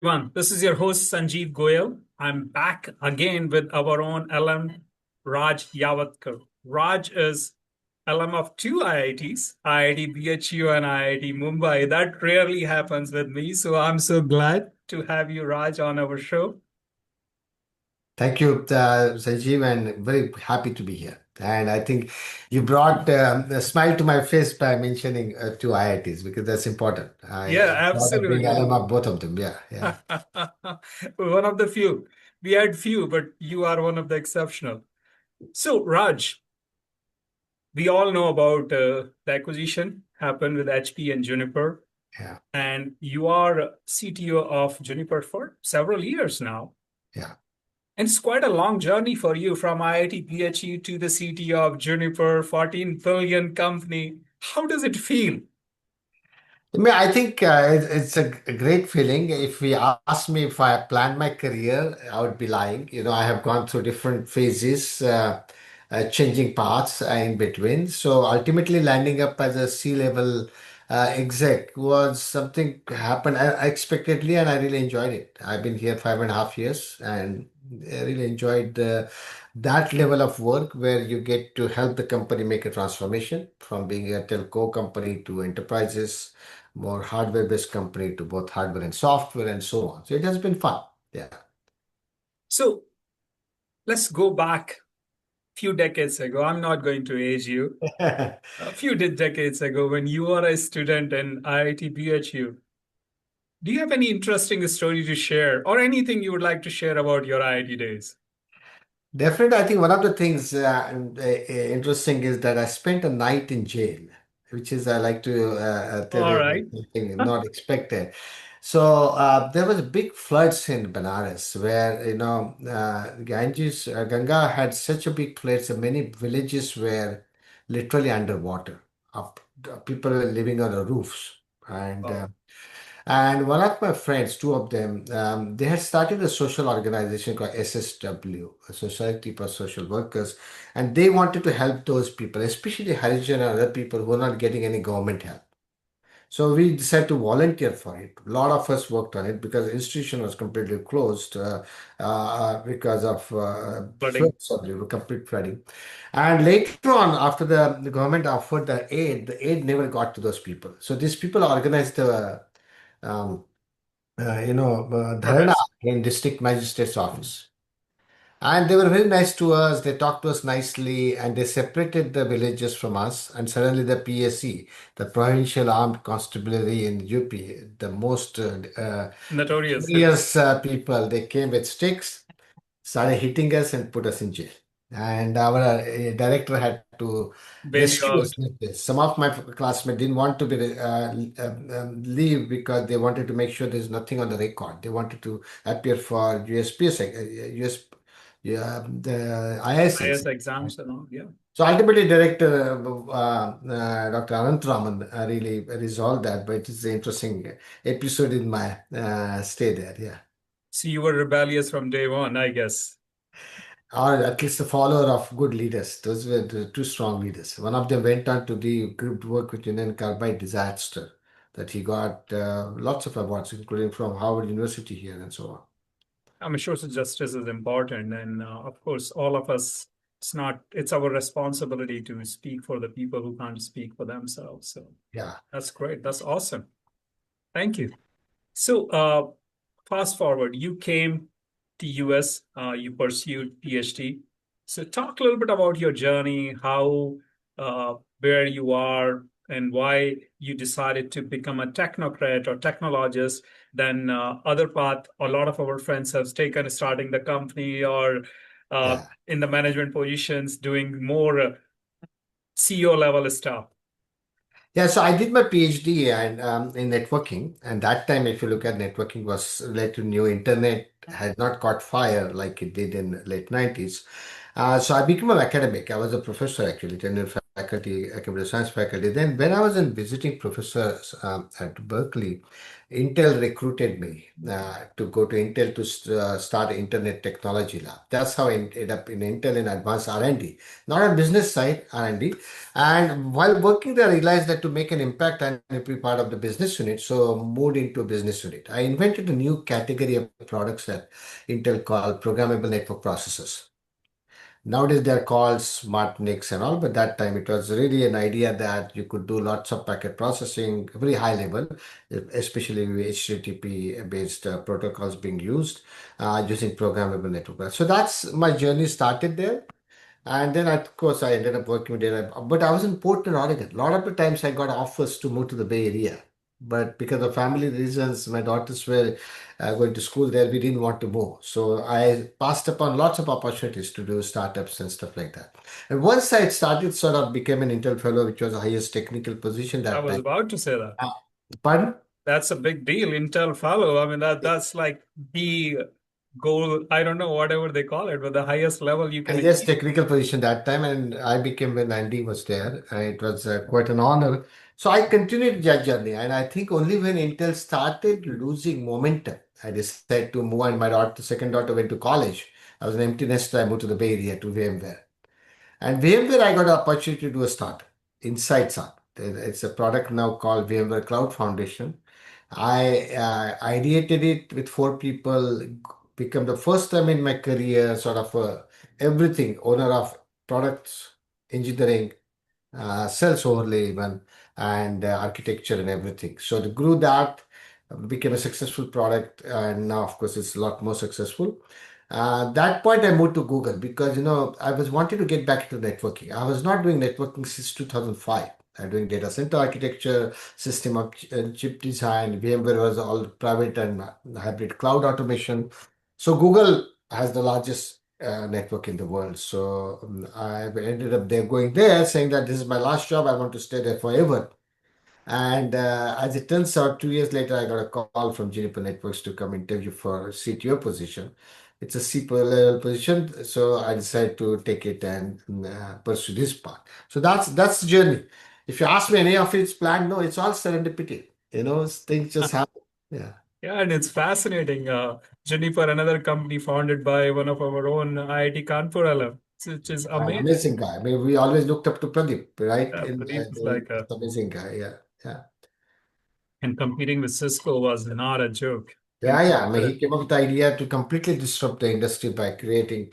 Everyone, this is your host Sanjeev Goyal. I'm back again with our own LM Raj Yavatkar. Raj is LM of two IITs, IIT BHU and IIT Mumbai. That rarely happens with me, so I'm so glad to have you, Raj, on our show. Thank you, Sanjeev, and very happy to be here. And I think you brought a smile to my face by mentioning two IITs because that's important. Yeah, I'm proud of being absolutely. alum of both of them. Yeah, yeah. One of the few. We had few, but you are one of the exceptional. So, Raj, we all know about the acquisition happened with HP and Juniper. Yeah, And you are CTO of Juniper for several years now. yeah. And it's quite a long journey for you from IIT PhD to the CTO of Juniper, 14 billion company. How does it feel? I think it's a great feeling. If we ask me if I planned my career, I would be lying. I have gone through different phases, changing paths in between. So ultimately, landing up as a C-level exec was something happened unexpectedly, and I really enjoyed it. I've been here 5.5 years, and I really enjoyed that level of work where you get to help the company make a transformation from being a telco company to enterprises, more hardware-based company to both hardware and software and so on. So it has been fun. Yeah. So let's go back a few decades ago. I'm not going to age you. A few decades ago, when you were a student in IIT BHU, do you have any interesting story to share or anything you would like to share about your IIT days? Definitely, I think one of the things interesting is that I spent a night in jail, which is I like to tell All you right. something not expected. So there was a big floods in Benares where Ganga had such a big floods that many villages were literally underwater. Up, people were living on the roofs, and Oh, and one of my friends, two of them, they had started a social organization called SSW, a Society for Social Workers, and they wanted to help those people, especially Harijan and other people who are not getting any government help. So we decided to volunteer for it. A lot of us worked on it because the institution was completely closed because of flooding. floods, complete flooding. And later on, after the government offered the aid never got to those people. So these people organized um, dharna Protest. in district magistrate's office. And they were very nice to us. They talked to us nicely and they separated the villages from us. And suddenly the PSC, the Provincial Armed Constabulary in UP, the most Notorious. furious people, they came with sticks, started hitting us and put us in jail. And our director had to Bail you rescue us out. with this. Some of my classmates didn't want to be leave because they wanted to make sure there's nothing on the record. They wanted to appear for USPS, US, yeah, the IS IS exam. exams and all. Yeah. So ultimately, Director Dr. Anantraman really resolved that, but it's an interesting episode in my stay there. Yeah. So you were rebellious from day one, I guess. Or at least a follower of good leaders. Those were the two strong leaders. One of them went on to do good work with Union Carbide disaster, that he got lots of awards, including from Harvard University here and so on. I mean, social justice is important. And of course, all of us, it's our responsibility to speak for the people who can't speak for themselves. So Yeah, that's great. That's awesome. Thank you. So fast forward, you came to US, you pursued PhD. So talk a little bit about your journey, where you are, and why you decided to become a technocrat or technologist. Then other path, a lot of our friends have taken starting the company or yeah. in the management positions, doing more CEO level stuff. Yeah, so I did my PhD and in networking, and that time, if you look at networking, was relatively new. Internet had not caught fire like it did in late 90s. So I became an academic. I was a professor actually, tenured faculty, computer science faculty. Then when I was in visiting professors at Berkeley, Intel recruited me to go to Intel to start Internet Technology Lab. That's how I ended up in Intel in advanced R&D, not on business side R&D. And while working there, I realized that to make an impact, I need to be part of the business unit. So moved into a business unit. I invented a new category of products that Intel called programmable network processors. Nowadays they're called smart NICs and all, but that time it was really an idea that you could do lots of packet processing, very high level, especially with HTTP based protocols being used using programmable network. So that's my journey started there. And then, of course, I ended up working with data. But I was in Portland, Oregon. A lot of the times I got offers to move to the Bay Area. But because of family reasons, my daughters were going to school there. We didn't want to move. So I passed upon lots of opportunities to do startups and stuff like that. And once I started, sort of became an Intel fellow, which was the highest technical position I that was time. about to say that. Uh, Pardon? That's a big deal. Intel fellow. I mean, that's like the goal. I don't know, whatever they call it, but the highest level you can Yes, achieve. technical position that time, and I became when Andy was there. It was quite an honor. So I continued that journey, and I think only when Intel started losing momentum, I decided to move. And my daughter, second daughter, went to college. I was an empty nester. I moved to the Bay Area to VMware. And VMware, I got an opportunity to do a startup, Inside Up. It's a product now called VMware Cloud Foundation. I ideated it with four people, become the first time in my career, sort of everything, owner of products, engineering, sales overlay even, and architecture and everything. So they grew that, became a successful product, and now of course it's a lot more successful. That point I moved to Google because I was wanting to get back into networking. I was not doing networking since 2005. I'm doing data center architecture, system of chip design. VMware was all private and hybrid cloud automation. So Google has the largest network in the world. So I ended up there going there saying that this is my last job. I want to stay there forever. And as it turns out, 2 years later, I got a call from Juniper Networks to come interview for CTO position. It's a C level position, so I decided to take it and pursue this path. So that's the journey. If you ask me any of it's planned, no, it's all serendipity. Things just happen. Yeah. Yeah, and it's fascinating. Juniper, another company founded by one of our own IIT Kanpur alum, which is An amazing. amazing guy. I mean, we always looked up to Pradeep, right? Pradeep is like It's amazing guy. Yeah, yeah, and competing with Cisco was not a joke. In yeah, yeah. I mean, he came up with the idea to completely disrupt the industry by creating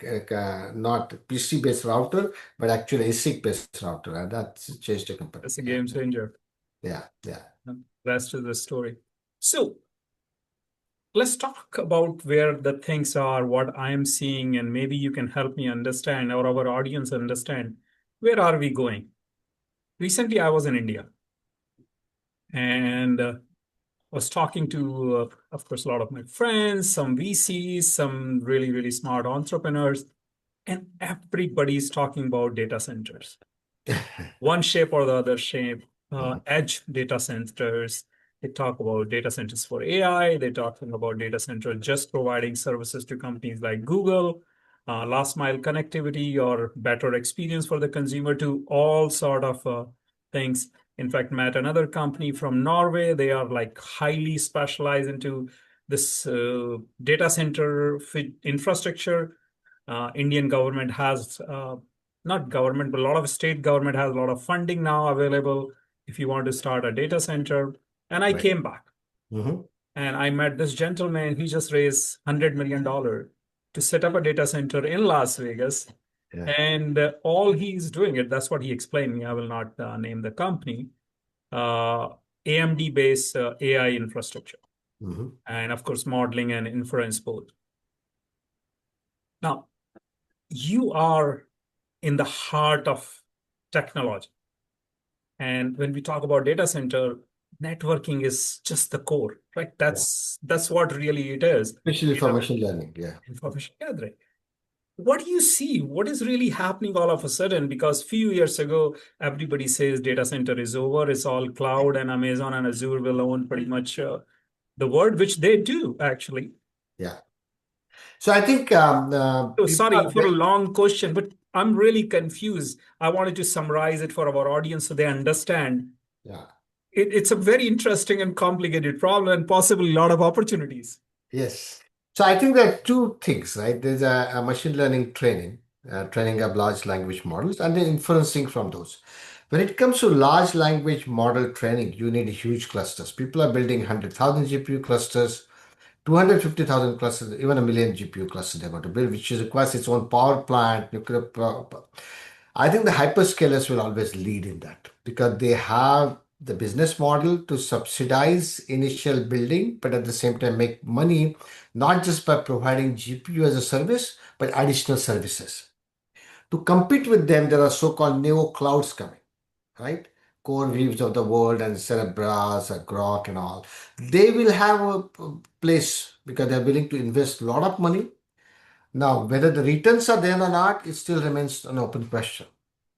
not PC-based router, but actually ASIC-based router, and that's changed the company. It's a Yeah, game changer. yeah, yeah. Rest is the story. So let's talk about where the things are, what I'm seeing, and maybe you can help me understand or our audience understand where are we going. Recently, I was in India and was talking to, of course, a lot of my friends, some VCs, some really, really smart entrepreneurs, and everybody's talking about data centers. One shape or the other shape, Mhm. edge data centers. They talk about data centers for AI. They're talking about data centers just providing services to companies like Google, last mile connectivity or better experience for the consumer to all sort of things. In fact, met another company from Norway. They are like highly specialized into this data center infrastructure. Indian government has not government, but a lot of state government has a lot of funding now available if you want to start a data center. And I Right. came back Hmm. and I met this gentleman. He just raised $100 million to set up a data center in Las Vegas. Yeah. And all he's doing it, that's what he explained me. I will not name the company, uh, AMD based AI infrastructure. Hmm. And of course, modeling and inference both. Now, you are in the heart of technology. And when we talk about data center, networking is just the core, right? Yeah. That's what really it is. Especially for Data machine learning. Yeah. information gathering. What do you see? What is really happening all of a sudden? Because few years ago, everybody says data center is over. It's all cloud and Amazon and Azure will own pretty much the world, which they do actually. Yeah. So I think So people sorry are for a long question, but I'm really confused. I wanted to summarize it for our audience so they understand. Yeah. It's a very interesting and complicated problem and possibly a lot of opportunities. Yes. So I think there are two things, right? There's a machine learning training, training of large language models, and then inferencing from those. When it comes to large language model training, you need huge clusters. People are building 100,000 GPU clusters, 250,000 clusters, even a million GPU clusters they're going to build, which requires its own power plant, nuclear power. I think the hyperscalers will always lead in that because they have the business model to subsidize initial building, but at the same time make money not just by providing GPU as a service, but additional services. To compete with them, there are so-called neo clouds coming, right? Core Weaves of the world and Cerebras, Grok and all. They will have a place because they're willing to invest a lot of money. Now, whether the returns are there or not, it still remains an open question,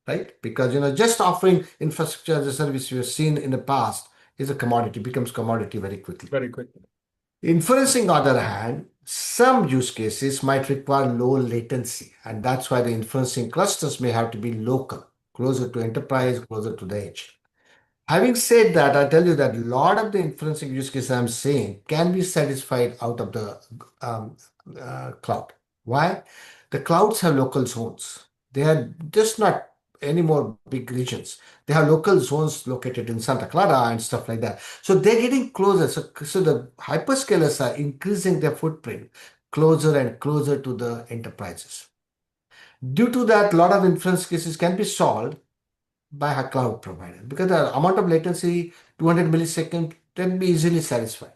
right? Because just offering infrastructure as a service we have seen in the past is a commodity, becomes commodity very quickly. Very quickly. Inferencing, on the other hand, some use cases might require low latency, and that's why the inferencing clusters may have to be local, closer to enterprise, closer to the edge. Having said that, I tell you that a lot of the inferencing use cases I'm seeing can be satisfied out of the um, cloud. Why? The clouds have local zones. They are just not any more big regions. They have local zones located in Santa Clara and stuff like that. So they're getting closer. So the hyperscalers are increasing their footprint closer and closer to the enterprises. Due to that, a lot of inference cases can be solved by a cloud provider because the amount of latency, 200 milliseconds, can be easily satisfied.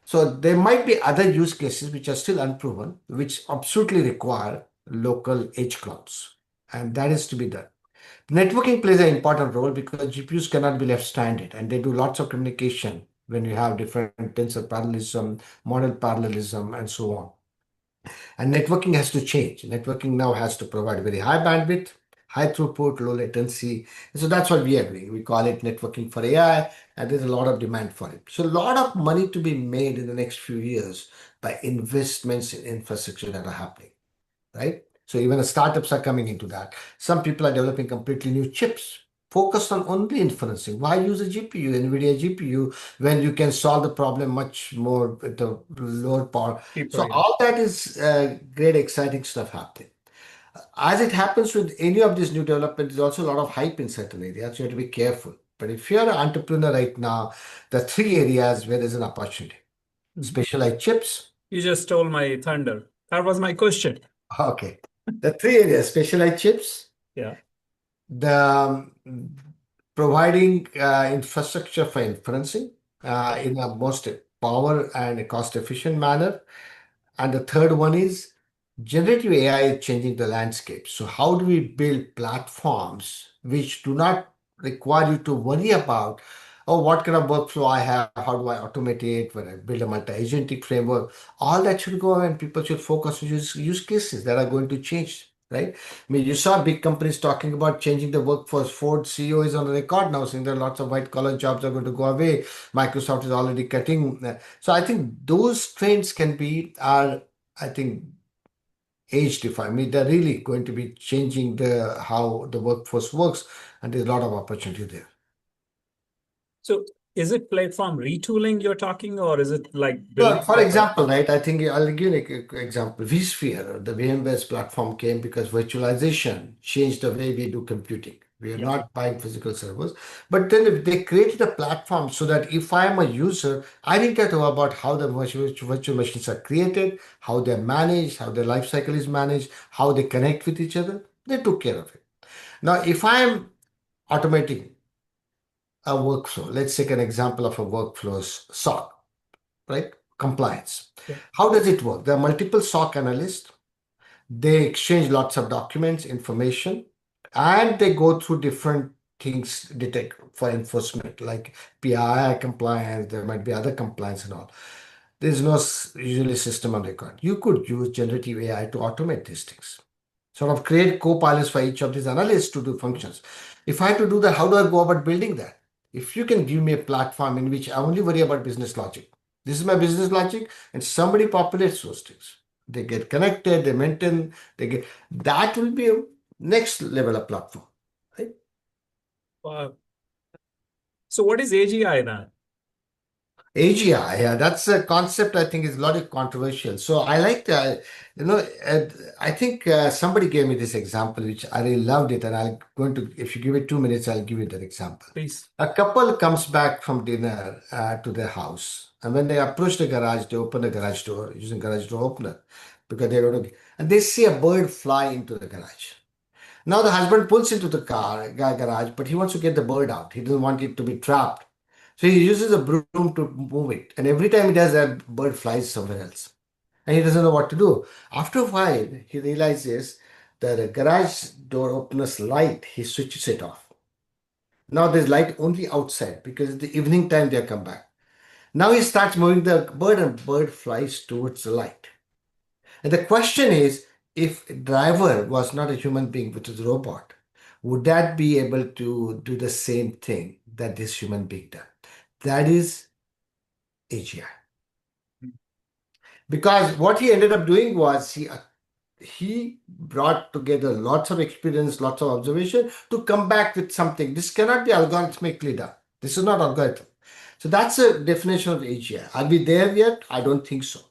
So there might be other use cases which are still unproven, which absolutely require local edge clouds, and that is to be done. Networking plays an important role because GPUs cannot be left stranded, and they do lots of communication when you have different tensor parallelism, model parallelism, and so on. And networking has to change. Networking now has to provide very high bandwidth, high throughput, low latency. So that's what we are doing. We call it networking for AI, and there's a lot of demand for it. So a lot of money to be made in the next few years by investments in infrastructure that are happening, right? So even the startups are coming into that. Some people are developing completely new chips focused on only inferencing. Why use a GPU, NVIDIA GPU, when you can solve the problem much more with the lower power? So People, yeah. all that is great, exciting stuff happening. As it happens with any of these new developments, there's also a lot of hype in certain areas. So you have to be careful. But if you're an entrepreneur right now, there are three areas where there's an opportunity. Mhm. Specialized chips. You just stole my thunder. That was my question. Okay. The three areas, specialized chips, Yeah. the providing infrastructure for inferencing in a most power and cost efficient manner. And the third one is generative AI is changing the landscape. So how do we build platforms which do not require you to worry about, oh, what kind of workflow I have, how do I automate it, when I build a multi-agentic framework, all that should go and people should focus on use cases that are going to change, right? I mean, you saw big companies talking about changing the workforce. Ford CEO is on the record now saying that lots of white collar jobs are going to go away. Microsoft is already cutting. So I think those trends can be are I think age defined. I mean, they're really going to be changing the how the workforce works, and there's a lot of opportunity there. So is it platform retooling you're talking, or is it like Well, building for up a example, right, I think I'll give you an example. vSphere, the VMware's platform came because virtualization changed the way we do computing. We are yeah, not buying physical servers, but then they created a platform so that if I am a user, I didn't care to know about how the virtual machines are created, how they're managed, how their life cycle is managed, how they connect with each other. They took care of it. Now, if I am automating a workflow, let's take an example of a workflow's SOC, right? Compliance. yeah. How does it work? There are multiple SOC analysts. They exchange lots of documents, information, and they go through different things detect for enforcement, like PII compliance. There might be other compliance and all. There's no usually system on record. You could use generative AI to automate these things. Sort of create co-pilots for each of these analysts to do functions. If I had to do that, how do I go about building that? If you can give me a platform in which I only worry about business logic, this is my business logic, and somebody populates those things. They get connected, they maintain, they get that will be next level of platform. Right? Uh, so what is AGI then? AGI, yeah, that's a concept I think is a lot of controversial. So I like you know, I think somebody gave me this example, which I really loved it, and I'm going to, if you give it 2 minutes, I'll give you that example. Please. A couple comes back from dinner to their house, and when they approach the garage, they open the garage door using garage door opener because they don't, and they see a bird fly into the garage. Now the husband pulls into the garage, but he wants to get the bird out. He doesn't want it to be trapped. So he uses a broom to move it. And every time he does that, bird flies somewhere else. And he doesn't know what to do. After a while, he realizes that the garage door opener's light, he switches it off. Now there's light only outside because it's the evening time they come back. Now he starts moving the bird and bird flies towards the light. And the question is, if driver was not a human being, which is a robot, would that be able to do the same thing that this human being done? That is AGI. Because what he ended up doing was he brought together lots of experience, lots of observation to come back with something. This cannot be algorithmically done. This is not algorithm. So that's a definition of AGI. Are we there yet? I don't think so.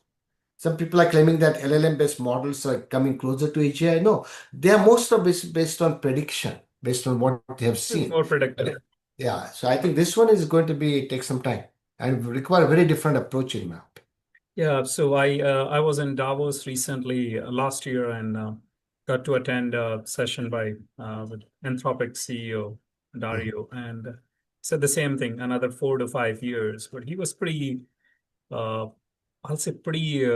Some people are claiming that LLM-based models are coming closer to AGI. No, they are most of this based on prediction, based on what they have It's seen. more predictive. Yeah, so I think this one is going to take some time and require a very different approach in my opinion. Yeah, so I was in Davos recently last year and got to attend a session by with Anthropic CEO Mhm. Dario and said the same thing, another 4 to 5 years. But he was pretty, uh, I'll say, pretty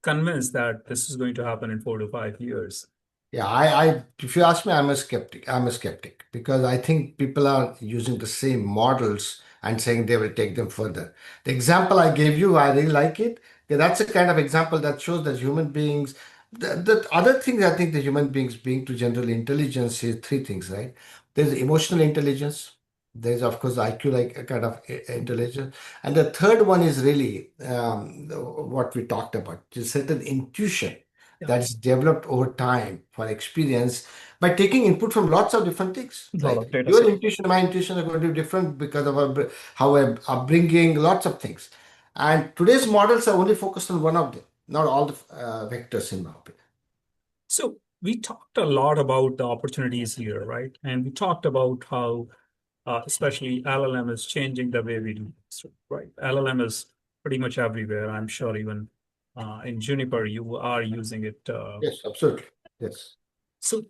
convinced that this is going to happen in 4 to 5 years. Yeah, if you ask me, I'm a skeptic. I'm a skeptic because I think people are using the same models and saying they will take them further. The example I gave you, I really like it. Yeah, that's a kind of example that shows that human beings, the other thing I think the human beings being to general intelligence is three things, right? There's emotional intelligence. There's, of course, IQ, like a kind of intelligence. And the third one is really what we talked about, just certain intuition Yeah, that's developed over time for experience by taking input from lots of different things, a lot right? of data Your set. intuition, my intuition are going to be different because of our upbringing, lots of things. And today's models are only focused on one of them, not all the vectors in my opinion. So we talked a lot about the opportunities here, right? And we talked about how especially LLM is changing the way we do this, right? LLM is pretty much everywhere. I'm sure even in Juniper, you are using it. Yes, absolutely. Yes. So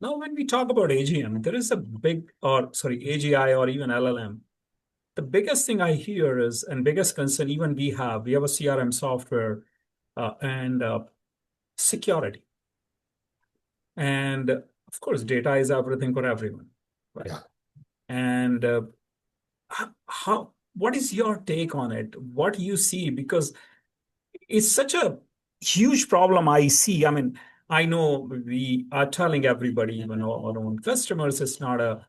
now when we talk about AGM, there is a big, or sorry, AGI or even LLM. The biggest thing I hear is, and biggest concern even we have a CRM software and security. And of course, data is everything for everyone, right? Yeah. And what is your take on it? What you see? Because it's such a huge problem I see. I mean, I know we are telling everybody, even our own customers, it's not a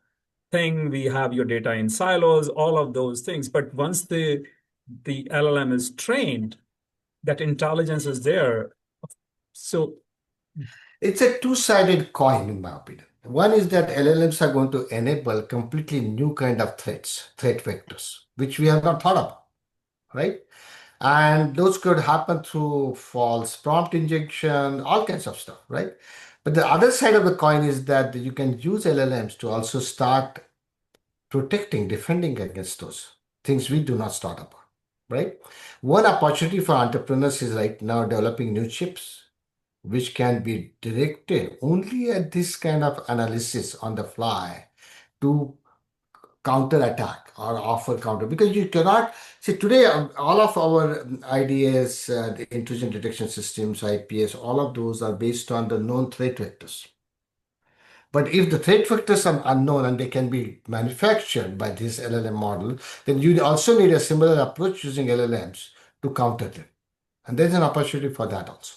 thing. We have your data in silos, all of those things. But once the LLM is trained, that intelligence is there. So It's a two-sided coin, in my opinion. One is that LLMs are going to enable completely new kind of threat vectors, which we have not thought about, right? And those could happen through false prompt injection, all kinds of stuff, right? But the other side of the coin is that you can use LLMs to also start protecting, defending against those things we do not start about, right? One opportunity for entrepreneurs is right now developing new chips, which can be directed only at this kind of analysis on the fly to counter attack or offer counter because you cannot see today all of our IDS, the intrusion detection systems, IPS, all of those are based on the known threat vectors. But if the threat vectors are unknown and they can be manufactured by this LLM model, then you also need a similar approach using LLMs to counter them. And there's an opportunity for that also.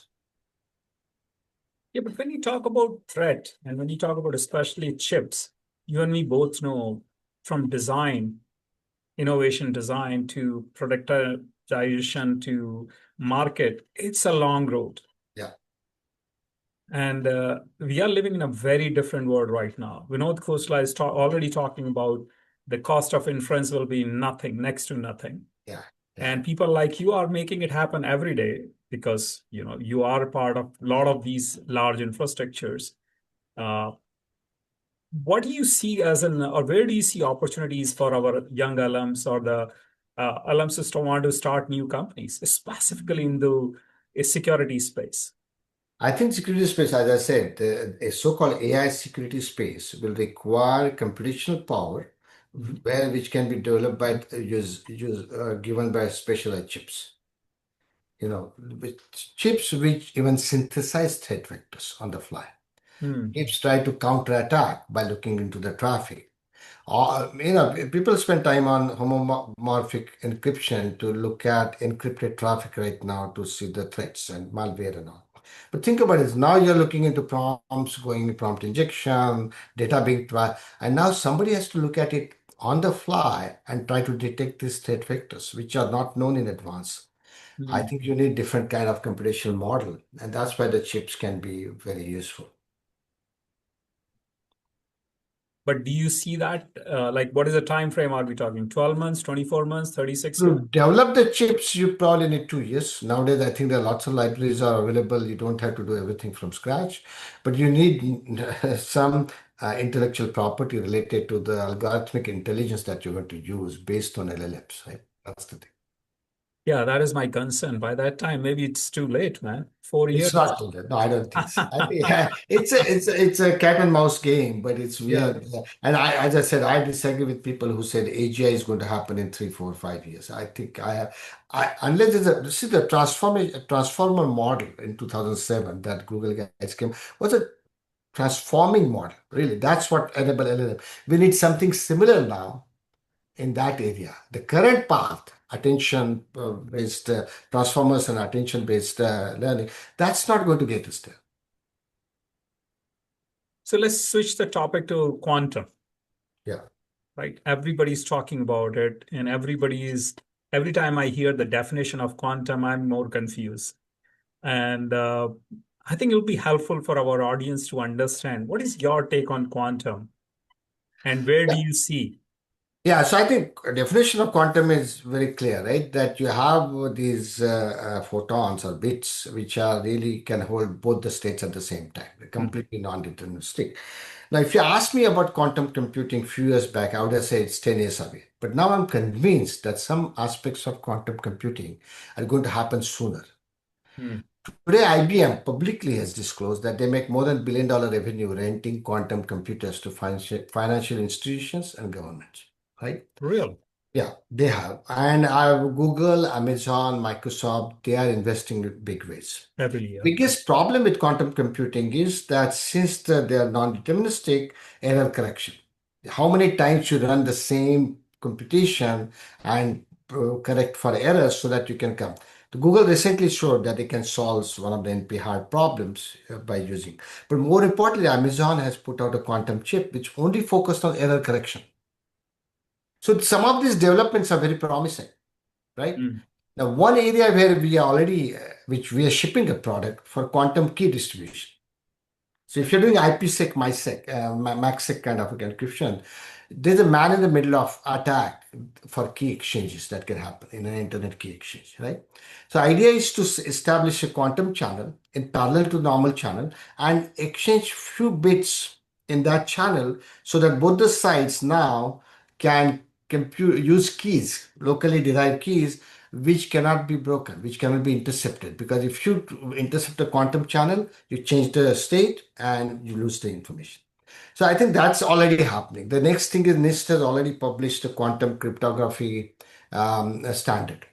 yeah, but when you talk about threat and when you talk about especially chips, you and me both know from design, innovation design to productization to market, it's a long road. Yeah. And we are living in a very different world right now. Vinod Khosla is already talking about the cost of inference will be nothing, next to nothing. Yeah, yeah. And people like you are making it happen every day because you are a part of a lot of these large infrastructures. Uh, what do you see as or where do you see opportunities for our young alums or the alums who still want to start new companies, specifically in the security space? I think security space, as I said, a so-called AI security space will require computational power, Mhm. where which can be developed by given by specialized chips. With chips which even synthesize threat vectors on the fly. Hmm. Chips try to counterattack by looking into the traffic. People spend time on homomorphic encryption to look at encrypted traffic right now to see the threats and malware and all. But think about it. Now you're looking into prompts, going prompt injection, data being and now somebody has to look at it on the fly and try to detect these threat vectors, which are not known in advance. I Hmm. think you need different kind of computational model, and that's why the chips can be very useful. But do you see that? Like, what is the time frame? Are we talking 12 months, 24 months, 36 months? To develop the chips, you probably need 2 years. Nowadays, I think there are lots of libraries are available. You don't have to do everything from scratch, but you need some intellectual property related to the algorithmic intelligence that you're going to use based on LLMs, right? That's the thing. Yeah, that is my concern. By that time, maybe it's too late, man. 4 years. It's not too late. No, I don't think so. I think it's a cat and mouse game, but it's Yeah. weird. And as I said, I disagree with people who said AGI is going to happen in 3, 4, 5 years. I think unless there's see the transformer model in 2007 that Google guys came was a transforming model. Really, that's what enabled LLM. We need something similar now in that area. The current path, attention based transformers and attention based learning, that's not going to get us there. So let's switch the topic to quantum, Yeah. right? Everybody's talking about it, and every time I hear the definition of quantum, I'm more confused. And I think it'll be helpful for our audience to understand what is your take on quantum and where do Yeah. you see? Yeah, so I think a definition of quantum is very clear, right? That you have these photons or bits which are really can hold both the states at the same time. They're Mhm. completely non-deterministic. Now, if you asked me about quantum computing few years back, I would have said it's 10 years away. But now I'm convinced that some aspects of quantum computing are going to happen sooner. Hmm. Today, IBM publicly has disclosed that they make more than $1 billion revenue renting quantum computers to financial institutions and governments, right? Real, Yeah, they have. And Google, Amazon, Microsoft, they are investing in big ways. heavily. Yeah. Biggest problem with quantum computing is that since they are non-deterministic, error correction. How many times you run the same computation and correct for errors so that you can come. The Google recently showed that they can solve one of the NP hard problems by using. But more importantly, Amazon has put out a quantum chip which only focused on error correction. So some of these developments are very promising, right? Hmm. Now, one area where we are already, which we are shipping a product for quantum key distribution. So if you're doing IPsec, MySec, MaxSec kind of encryption, there's a man in the middle of attack for key exchanges that can happen in an internet key exchange, right? So idea is to establish a quantum channel in parallel to normal channel and exchange few bits in that channel so that both the sides now can compute use keys, locally derived keys, which cannot be broken, which cannot be intercepted. Because if you intercept a quantum channel, you change the state and you lose the information. So I think that's already happening. The next thing is NIST has already published a quantum cryptography standard,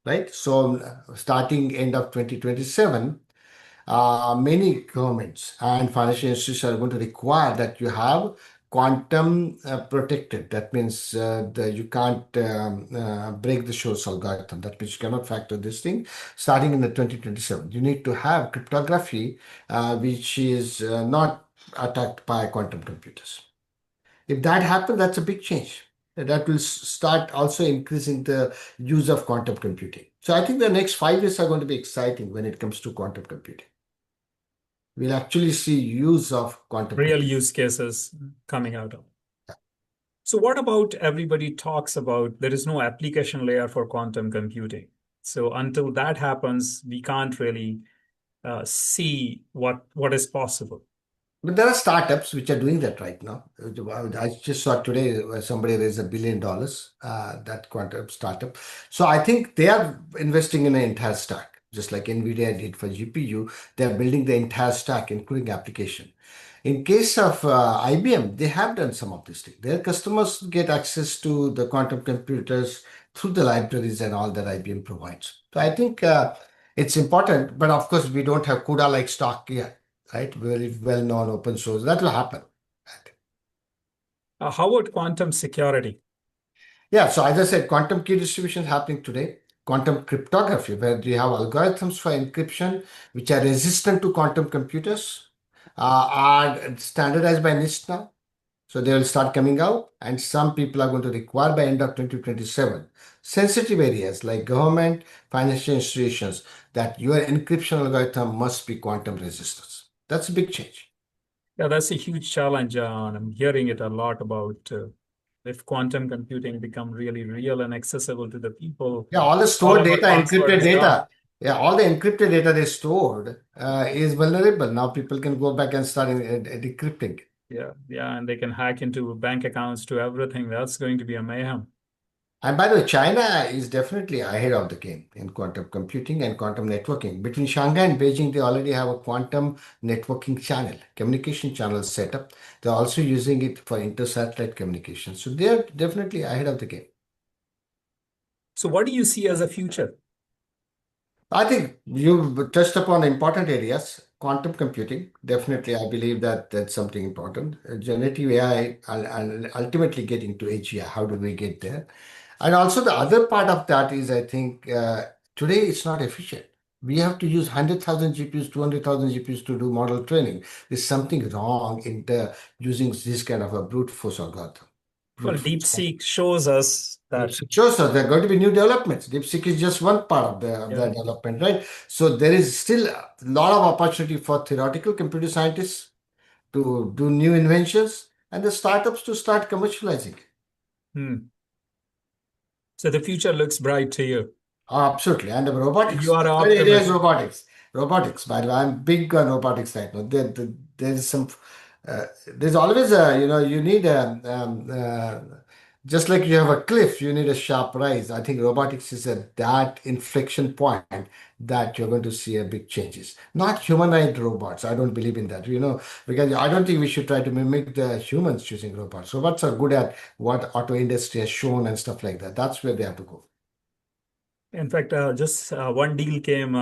right? So starting end of 2027, many governments and financial institutions are going to require that you have quantum protected. That means you can't break the Shor's algorithm. That means you cannot factor this thing. Starting in the 2027, you need to have cryptography which is not attacked by quantum computers. If that happens, that's a big change. That will start also increasing the use of quantum computing. So I think the next 5 years are going to be exciting when it comes to quantum computing. we'll actually see use of quantum Real computing. use cases coming out of. So what about everybody talks about there is no application layer for quantum computing. So until that happens, we can't really see what is possible. But there are startups which are doing that right now. I just saw today somebody raised $1 billion, that quantum startup. So I think they are investing in an entire stack, just like NVIDIA did for GPU. They are building the entire stack, including application. In case of IBM, they have done some of this thing. Their customers get access to the quantum computers through the libraries and all that IBM provides. So I think it's important, but of course we don't have CUDA like stock yet, right? Very well known open source. That will happen. How about quantum security? Yeah, so as I said, quantum key distribution is happening today. Quantum cryptography, where we have algorithms for encryption which are resistant to quantum computers, are standardized by NIST now. So they will start coming out, and some people are going to require by end of 2027 sensitive areas like government, financial institutions, that your encryption algorithm must be quantum resistant. That's a big change. Yeah, that's a huge challenge. And I'm hearing it a lot about if quantum computing become really real and accessible to the people, Yeah, all the all stored of our data, password encrypted is gone. data. Yeah, all the encrypted data they stored is vulnerable. Now people can go back and start decrypting. Yeah, yeah, and they can hack into bank accounts to everything. That's going to be a mayhem. And by the way, China is definitely ahead of the game in quantum computing and quantum networking. Between Shanghai and Beijing, they already have a quantum networking channel, communication channel set up. They're also using it for inter-satellite communication. So they're definitely ahead of the game. So, what do you see as a future? I think you touched upon important areas. Quantum computing, definitely, I believe that that's something important. Generative AI and ultimately getting to AGI. How do we get there? And also the other part of that is, I think today it's not efficient. We have to use 100,000 GPUs, 200,000 GPUs to do model training. There's something wrong in using this kind of a brute force algorithm. Well, Brute force. DeepSeek shows us that, Sure, sir. There are going to be new developments. DeepSeek is just one part of the yeah. development, right? So there is still a lot of opportunity for theoretical computer scientists to do new inventions and the startups to start commercializing. Hmm. So the future looks bright to you. Absolutely. And the You robotics, are the an third area is optimist. robotics. Robotics, by the way, I'm big on robotics right now. There is some, there's always you need just like you have a cliff, you need a sharp rise. I think robotics is at that inflection point that you're going to see a big changes. Not humanoid robots. I don't believe in that, because I don't think we should try to mimic the humans using robots. Robots are good at what auto industry has shown and stuff like that. That's where they have to go. In fact, just one deal came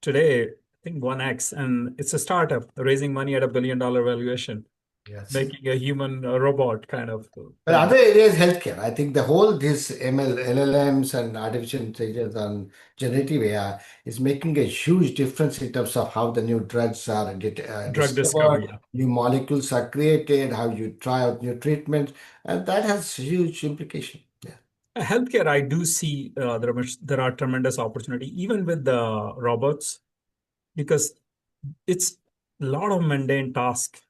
today, I think 1X, and it's a startup raising money at $1 billion valuation, Yes. making a human robot kind of But thing. other areas, healthcare. I think the whole this ML, LLMs and artificial intelligence and generative AI is making a huge difference in terms of how the new drugs are Drug discovery. discovered, Yeah. new molecules are created, how you try out new treatments, and that has huge implication. Yeah, Healthcare, I do see there are tremendous opportunity, even with the robots, because it's a lot of mundane tasks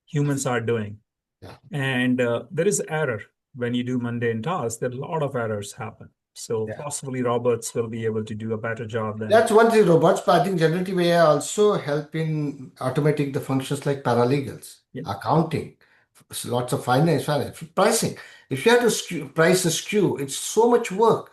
humans are doing. yeah, And there is error when you do mundane tasks. There are a lot of errors happen. So yeah. possibly robots will be able to do a better job than. That's one thing, robots, but I think generative AI also help in automating the functions like paralegals, Yeah. accounting, lots of finance, pricing. If you have to price a SKU, it's so much work.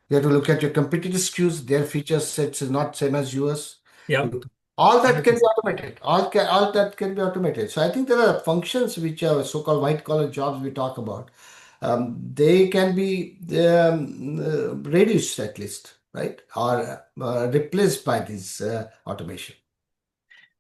You have to look at your competitive SKUs, their feature sets is not same as yours. Yeah. You, all that can be 100%. automated. All that can be automated. So I think there are functions which are so-called white-collar jobs we talk about. They can be reduced at least, right? Or replaced by this automation.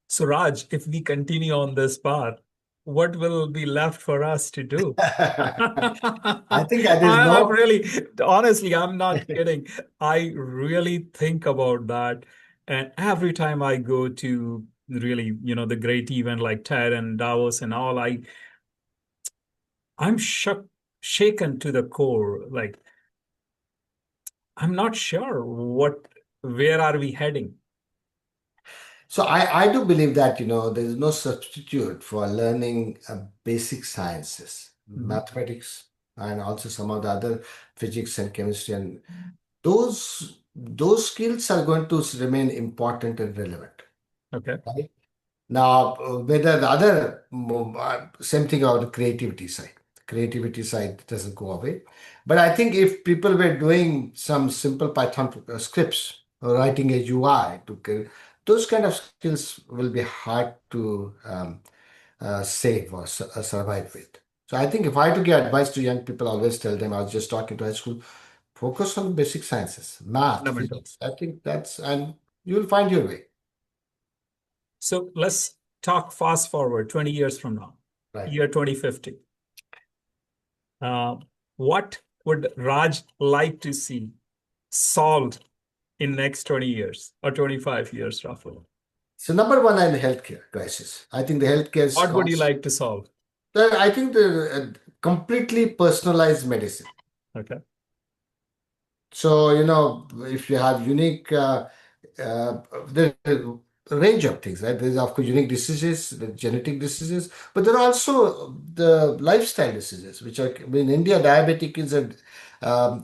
So Raj, if we continue on this path, what will be left for us to do? I think that is I'm no. really, honestly, I'm not kidding. I really think about that. And every time I go to really, the great event like TED and Davos and all, I'm shaken to the core. Like, I'm not sure where are we heading? So I do believe that, there is no substitute for learning basic sciences, Mhm. mathematics, and also some of the other physics and chemistry. And those skills are going to remain important and relevant. Okay. Right? Now, whether the other, same thing about the creativity side doesn't go away. But I think if people were doing some simple Python scripts or writing a UI those kind of skills will be hard to save or survive with. So I think if I had to give advice to young people, I always tell them, I was just talking to high school, focus on basic sciences, math, physics. Fundamentals. I think and you'll find your way. So let's talk fast forward 20 years from now, Right. year 2050. Uh, what would Raj like to see solved in next 20 years or 25 years, roughly? So number one, in the healthcare crisis. I think the healthcare What would you cost. like to solve? I think the completely personalized medicine. Okay. So if you have unique, there's a range of things, right? There's of course unique diseases, the genetic diseases, but there are also the lifestyle diseases, which are in India, diabetic is an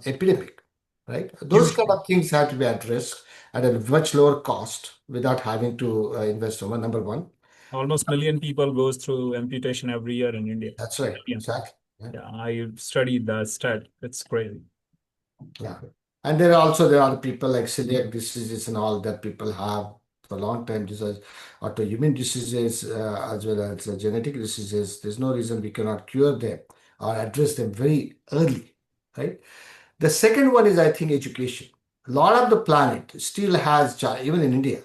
epidemic, right? Those Huge kind thing. of things have to be addressed at a much lower cost without having to invest over. Number one. Almost million people goes through amputation every year in India. That's right. Million. Exactly. Yeah. Yeah, I studied the stat. It's crazy. Yeah. And there are people like celiac diseases and all that people have for long time disease, autoimmune diseases, as well as genetic diseases. There's no reason we cannot cure them or address them very early, right? The second one is, I think, education. A lot of the planet still has, even in India,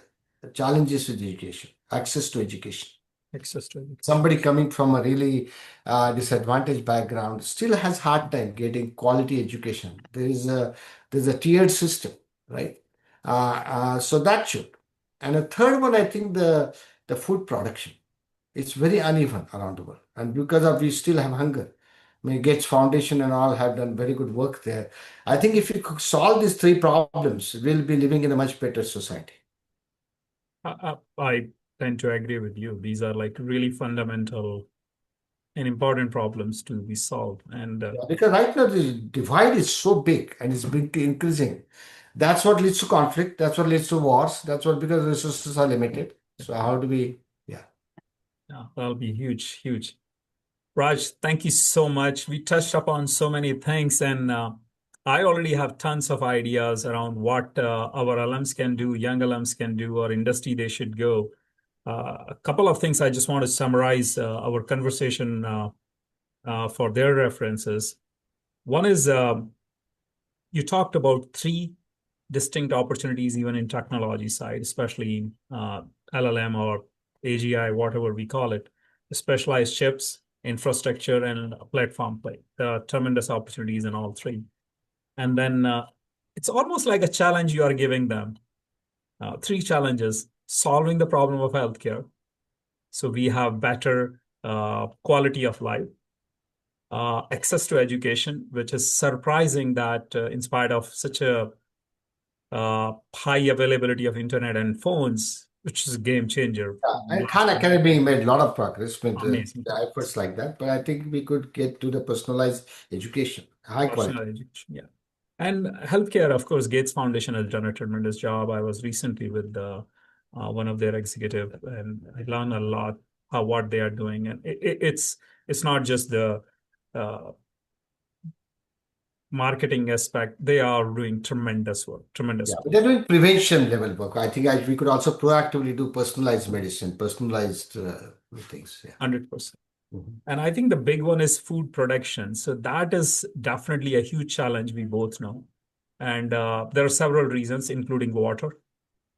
challenges with education, access to education. Access to education. Somebody coming from a really disadvantaged background still has hard time getting quality education. There's a tiered system, right? So that should. And a third one, I think the food production. It's very uneven around the world, and because of we still have hunger. I mean, Gates Foundation and all have done very good work there. I think if we could solve these three problems, we'll be living in a much better society. I tend to agree with you. These are like really fundamental and important problems to be solved. And Yeah, because right now the divide is so big and it's been increasing. That's what leads to conflict. That's what leads to wars. That's what because resources are limited. So how do we? Yeah, yeah, that'll be huge, huge. Raj, thank you so much. We touched upon so many things, and I already have tons of ideas around what our alums can do, young alums can do, or industry they should go. A couple of things I just want to summarize our conversation for their references. One is you talked about three distinct opportunities, even in technology side, especially in LLM or AGI, whatever we call it, specialized chips, infrastructure, and platform play. There are tremendous opportunities in all three. And then it's almost like a challenge you are giving them. Three challenges: solving the problem of healthcare, so we have better quality of life; access to education, which is surprising that in spite of such a high availability of internet and phones, which is a game changer. and Last Khan Academy made a lot of progress with amazing the progress. efforts like that. But I think we could get to the personalized education, high Personal quality. education, yeah. And healthcare, of course, Gates Foundation has done a tremendous job. I was recently with one of their executive, and I learned a lot how what they are doing, and it's not just the uh, marketing aspect. They are doing tremendous work, tremendous Yeah, work. but they're doing prevention level work. I think we could also proactively do personalized medicine, personalized things. Yeah. 100%. Mhm. And I think the big one is food production. So that is definitely a huge challenge, we both know. And there are several reasons, including water,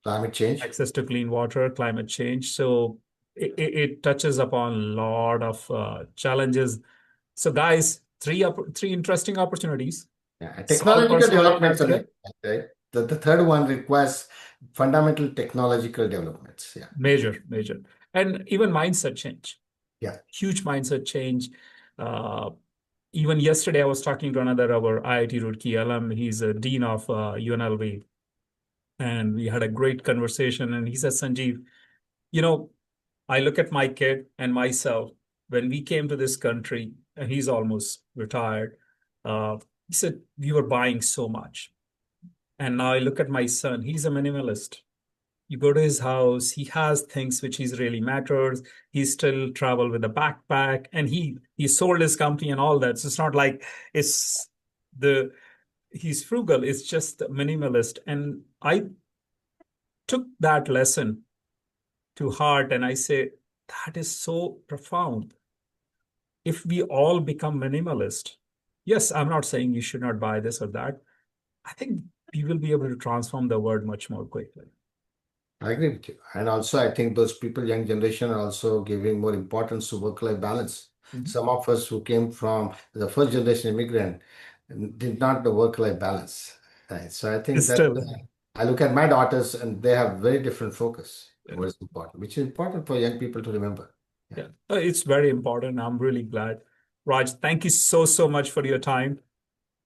Climate change. access to clean water, climate change. So it touches upon a lot of challenges. So, guys, three interesting opportunities. Yeah, Solve technological personalized developments are healthcare, required, right? The third one requires fundamental technological developments. Yeah. major, and even mindset change, Yeah. huge mindset change. Uh, Even yesterday, I was talking to another our IIT Roorkee alum. He's a dean of UNLV, and we had a great conversation. And he said, Sanjeev, You know, I look at my kid and myself when we came to this country, and he's almost retired. Uh, he said we were buying so much. And now I look at my son, he's a minimalist. You go to his house, he has things which is really matters. He still travel with a backpack, and he sold his company and all that. So it's not like it's the he's frugal, it's just minimalist. And I took that lesson to heart, and I say that is so profound. If we all become minimalist, yes, I'm not saying you should not buy this or that. I think we will be able to transform the world much more quickly. I agree with you. And also, I think those people, young generation, are also giving more importance to work-life balance. Mhm. Some of us who came from the first generation immigrant did not know work-life balance. Right. So I think that Still, I look at my daughters and they have very different focus yeah, on what is important, which is important for young people to remember. Yeah. yeah. It's very important. I'm really glad. Raj, thank you so much for your time.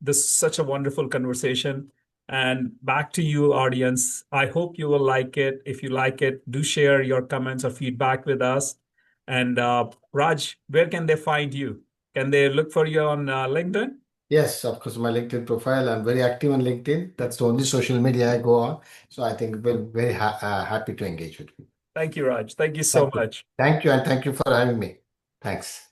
This is such a wonderful conversation. And back to you, audience. I hope you will like it. If you like it, do share your comments or feedback with us. And Raj, where can they find you? Can they look for you on LinkedIn? Yes, of course, my LinkedIn profile. I'm very active on LinkedIn. That's the only social media I go on. So I think we're very happy to engage with you. Thank you, Raj. Thank you so Thank you. much. Thank you. And thank you for having me. Thanks.